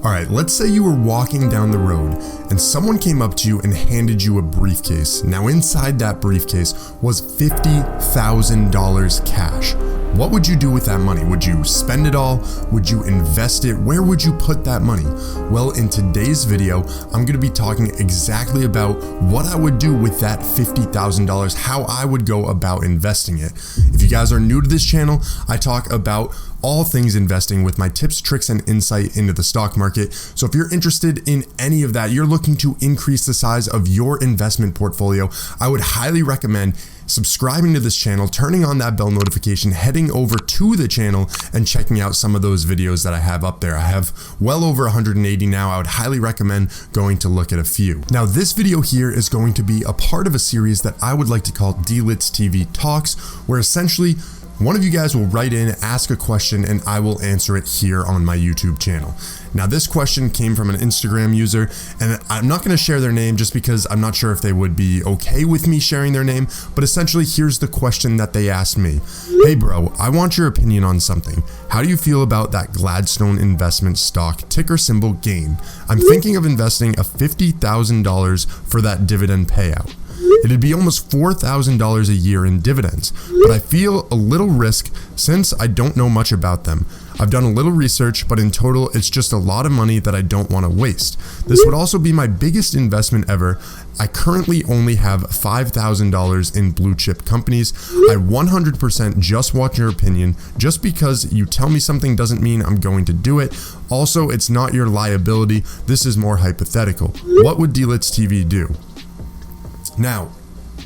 All right, let's say you were walking down the road and someone came up to you and handed you a briefcase. Now inside that briefcase was $50,000 cash. What would you do with that money? Would you spend it all? Would you invest it? Where would you put that money? Well, in today's video, I'm going to be talking exactly about what I would do with that $50,000, how I would go about investing it. If you guys are new to this channel, I talk about all things investing with my tips, tricks, and insight into the stock market. So if you're interested in any of that, you're looking to increase the size of your investment portfolio, I would highly recommend subscribing to this channel, turning on that bell notification, heading over to the channel and checking out some of those videos that I have up there. I have well over 180 now. I would highly recommend going to look at a few. Now, this video here is going to be a part of a series that I would like to call D-Lit's TV Talks, where essentially one of you guys will write in, ask a question, and I will answer it here on my YouTube channel. Now, this question came from an Instagram user, and I'm not going to share their name just because I'm not sure if they would be okay with me sharing their name, but essentially here's the question that they asked me. Hey bro, I want your opinion on something. How do you feel about that Gladstone investment stock, ticker symbol GAIN? I'm thinking of investing a $50,000 for that dividend payout. It'd be almost $4,000 a year in dividends, but I feel a little risk since I don't know much about them. I've done a little research, but in total, it's just a lot of money that I don't want to waste. This would also be my biggest investment ever. I currently only have $5,000 in blue chip companies. I 100% just want your opinion. Just because you tell me something doesn't mean I'm going to do it. Also, it's not your liability. This is more hypothetical. What would D-Lit's TV do? Now,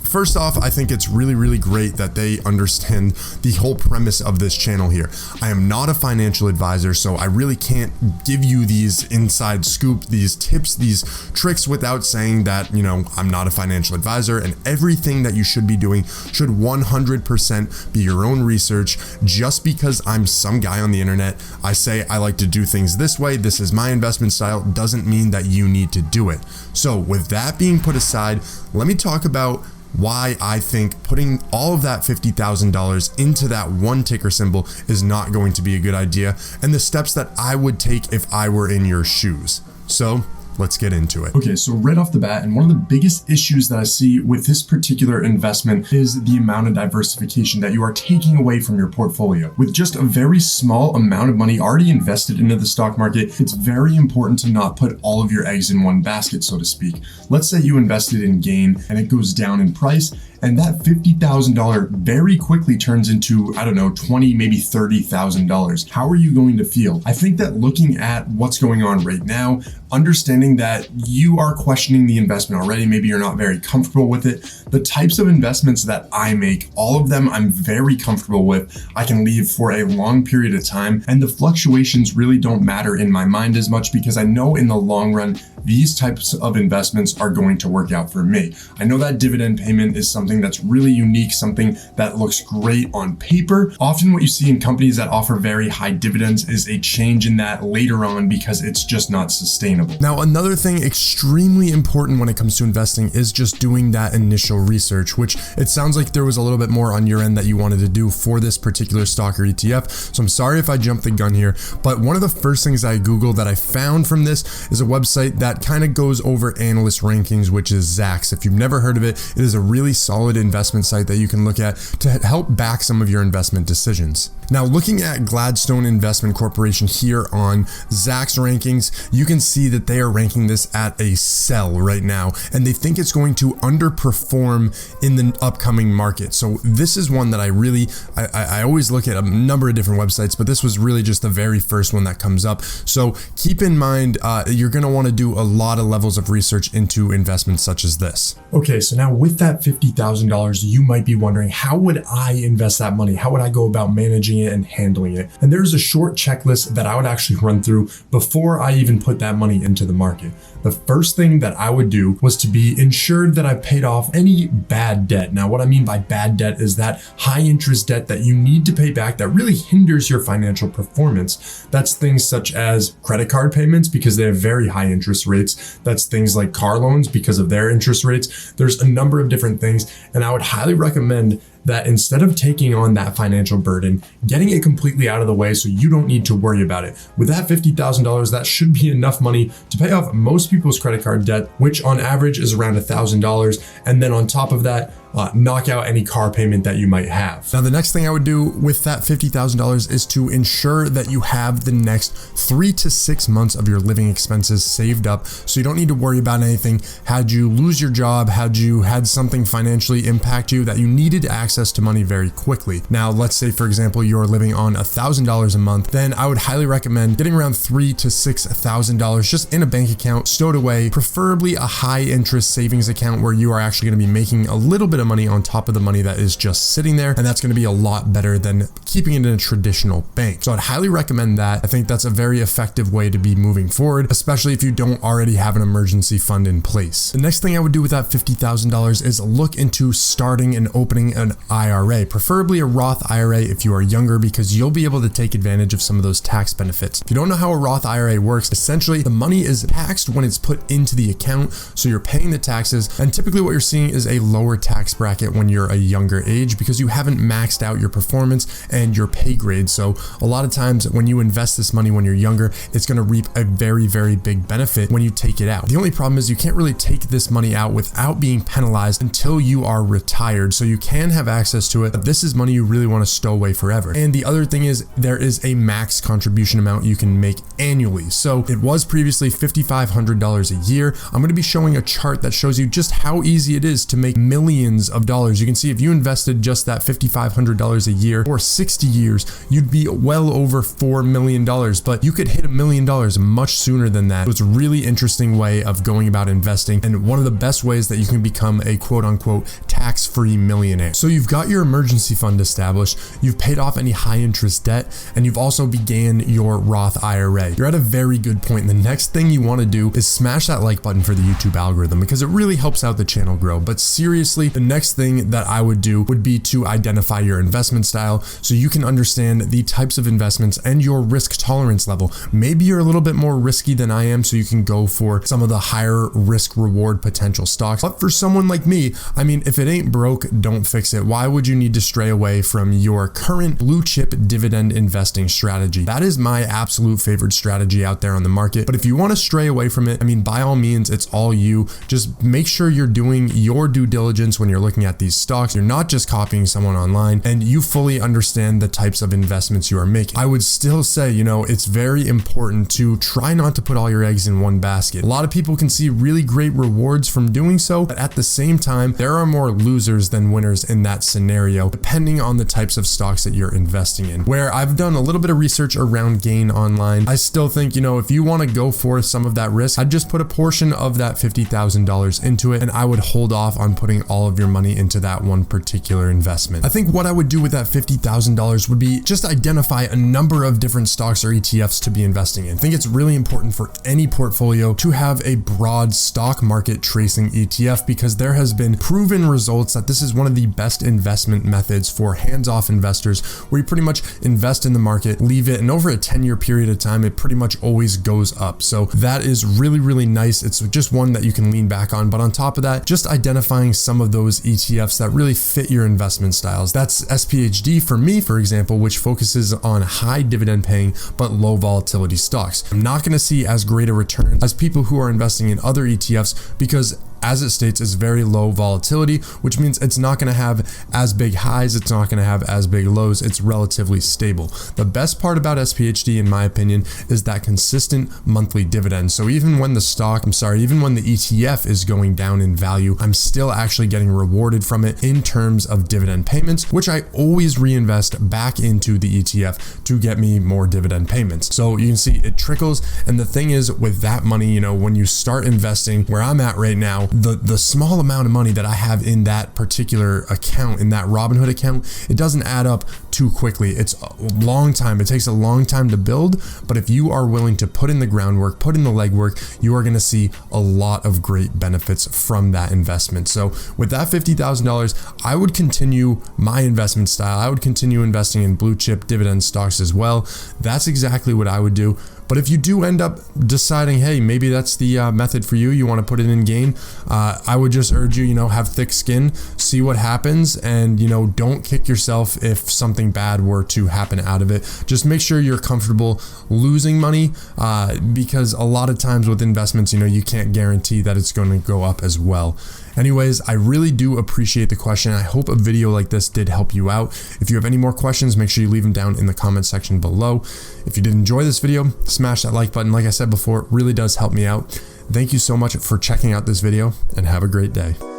first off, I think it's really great that they understand the whole premise of this channel here. I am not a financial advisor, so I really can't give you these inside scoop, these tips, these tricks without saying that, you know, I'm not a financial advisor, and everything that you should be doing should 100% be your own research. Just because I'm some guy on the internet, I say I like to do things this way, this is my investment style, doesn't mean that you need to do it. So with that being put aside, let me talk about why I think putting all of that $50,000 into that one ticker symbol is not going to be a good idea, and the steps that I would take if I were in your shoes. So let's get into it. Okay, so right off the bat, and one of the biggest issues that I see with this particular investment is the amount of diversification that you are taking away from your portfolio. With just a very small amount of money already invested into the stock market, it's very important to not put all of your eggs in one basket, so to speak. Let's say you invested in GAIN and it goes down in price, and that $50,000 very quickly turns into, I don't know, $20,000, maybe $30,000. How are you going to feel? I think that looking at what's going on right now, understanding that you are questioning the investment already, maybe you're not very comfortable with it. The types of investments that I make, all of them I'm very comfortable with. I can leave for a long period of time, and the fluctuations really don't matter in my mind as much because I know in the long run, these types of investments are going to work out for me. I know that dividend payment is something that's really unique, something that looks great on paper. Often what you see in companies that offer very high dividends is a change in that later on because it's just not sustainable. Now, another thing extremely important when it comes to investing is just doing that initial research, which it sounds like there was a little bit more on your end that you wanted to do for this particular stock or ETF. So I'm sorry if I jumped the gun here, but one of the first things I Googled that I found from this is a website that kind of goes over analyst rankings, which is Zacks. If you've never heard of it, it is a really solid investment site that you can look at to help back some of your investment decisions. Now, looking at Gladstone Investment Corporation here on Zacks rankings, you can see that they are ranking this at a sell right now, and they think it's going to underperform in the upcoming market. So this is one that I always look at a number of different websites, but this was really just the very first one that comes up. So keep in mind, you're going to want to do a lot of levels of research into investments such as this. Okay, so now with that $50,000, you might be wondering, how would I invest that money? How would I go about managing it and handling it? And there's a short checklist that I would actually run through before I even put that money into the market. The first thing that I would do was to be ensured that I paid off any bad debt. Now, what I mean by bad debt is that high interest debt that you need to pay back that really hinders your financial performance. That's things such as credit card payments because they have very high interest rates. That's things like car loans because of their interest rates. There's a number of different things, and I would highly recommend that instead of taking on that financial burden, getting it completely out of the way so you don't need to worry about it. With that $50,000, that should be enough money to pay off most people's credit card debt, which on average is around $1,000. And then on top of that, knock out any car payment that you might have. Now, the next thing I would do with that $50,000 is to ensure that you have the next 3 to 6 months of your living expenses saved up, so you don't need to worry about anything. Had you lose your job, had you had something financially impact you that you needed access to money very quickly. Now, let's say, for example, you're living on $1,000 a month, then I would highly recommend getting around $3,000 to $6,000 just in a bank account, stowed away, preferably a high interest savings account where you are actually going to be making a little bit of money on top of the money that is just sitting there. And that's going to be a lot better than keeping it in a traditional bank. So I'd highly recommend that. I think that's a very effective way to be moving forward, especially if you don't already have an emergency fund in place. The next thing I would do with that $50,000 is look into starting and opening an IRA, preferably a Roth IRA if you are younger, because you'll be able to take advantage of some of those tax benefits. If you don't know how a Roth IRA works, essentially the money is taxed when it's put into the account. So you're paying the taxes, and typically what you're seeing is a lower tax bracket when you're a younger age because you haven't maxed out your performance and your pay grade. So a lot of times when you invest this money when you're younger, it's going to reap a very, very big benefit when you take it out. The only problem is you can't really take this money out without being penalized until you are retired. So you can have access to it, but this is money you really want to stow away forever. And the other thing is there is a max contribution amount you can make annually. So it was previously $5,500 a year. I'm going to be showing a chart that shows you just how easy it is to make millions of dollars. You can see if you invested just that $5,500 a year for 60 years, you'd be well over $4 million, but you could hit $1 million much sooner than that. So it's a really interesting way of going about investing, and one of the best ways that you can become a quote unquote tax-free millionaire. So you've got your emergency fund established, you've paid off any high interest debt, and you've also began your Roth IRA. You're at a very good point. The next thing you want to do is smash that like button for the YouTube algorithm because it really helps out the channel grow. But seriously, the next thing that I would do would be to identify your investment style so you can understand the types of investments and your risk tolerance level. Maybe you're a little bit more risky than I am, so you can go for some of the higher risk reward potential stocks. But for someone like me, I mean, if it ain't broke, don't fix it. Why would you need to stray away from your current blue chip dividend investing strategy? That is my absolute favorite strategy out there on the market. But if you want to stray away from it, I mean, by all means, it's all you. Just make sure you're doing your due diligence when you're looking at these stocks. You're not just copying someone online, and you fully understand the types of investments you are making. I would still say, it's very important to try not to put all your eggs in one basket. A lot of people can see really great rewards from doing so, but at the same time, there are more losers than winners in that scenario, depending on the types of stocks that you're investing in. Where I've done a little bit of research around Gain Online, I still think, if you want to go for some of that risk, I'd just put a portion of that $50,000 into it, and I would hold off on putting all of your money into that one particular investment. I think what I would do with that $50,000 would be just identify a number of different stocks or ETFs to be investing in. I think it's really important for any portfolio to have a broad stock market tracing ETF because there has been proven results that this is one of the best investment methods for hands-off investors, where you pretty much invest in the market, leave it, and over a 10-year period of time, it pretty much always goes up. So that is really, really nice. It's just one that you can lean back on. But on top of that, just identifying some of those ETFs that really fit your investment styles. That's SPHD for me, for example, which focuses on high dividend paying but low volatility stocks. I'm not going to see as great a return as people who are investing in other ETFs because, as it states, is very low volatility, which means it's not going to have as big highs, it's not going to have as big lows, it's relatively stable. The best part about SPHD, in my opinion, is that consistent monthly dividend. So even when the ETF is going down in value, I'm still actually getting rewarded from it in terms of dividend payments, which I always reinvest back into the ETF to get me more dividend payments. So you can see it trickles. And the thing is, with that money, when you start investing where I'm at right now, the small amount of money that I have in that particular account, in that Robinhood account, it doesn't add up too quickly. It's a long time. It takes a long time to build, but if you are willing to put in the groundwork, put in the legwork, you are going to see a lot of great benefits from that investment. So with that $50,000, I would continue my investment style. I would continue investing in blue chip dividend stocks as well. That's exactly what I would do. But if you do end up deciding, hey, maybe that's the method for you, you want to put it in gain, I would just urge you, have thick skin, see what happens, and don't kick yourself if something bad were to happen out of it. Just make sure you're comfortable losing money, because a lot of times with investments, you can't guarantee that it's going to go up as well. Anyways, I really do appreciate the question. I hope a video like this did help you out. If you have any more questions, make sure you leave them down in the comment section below. If you did enjoy this video, smash that like button. Like I said before, it really does help me out. Thank you so much for checking out this video, and have a great day.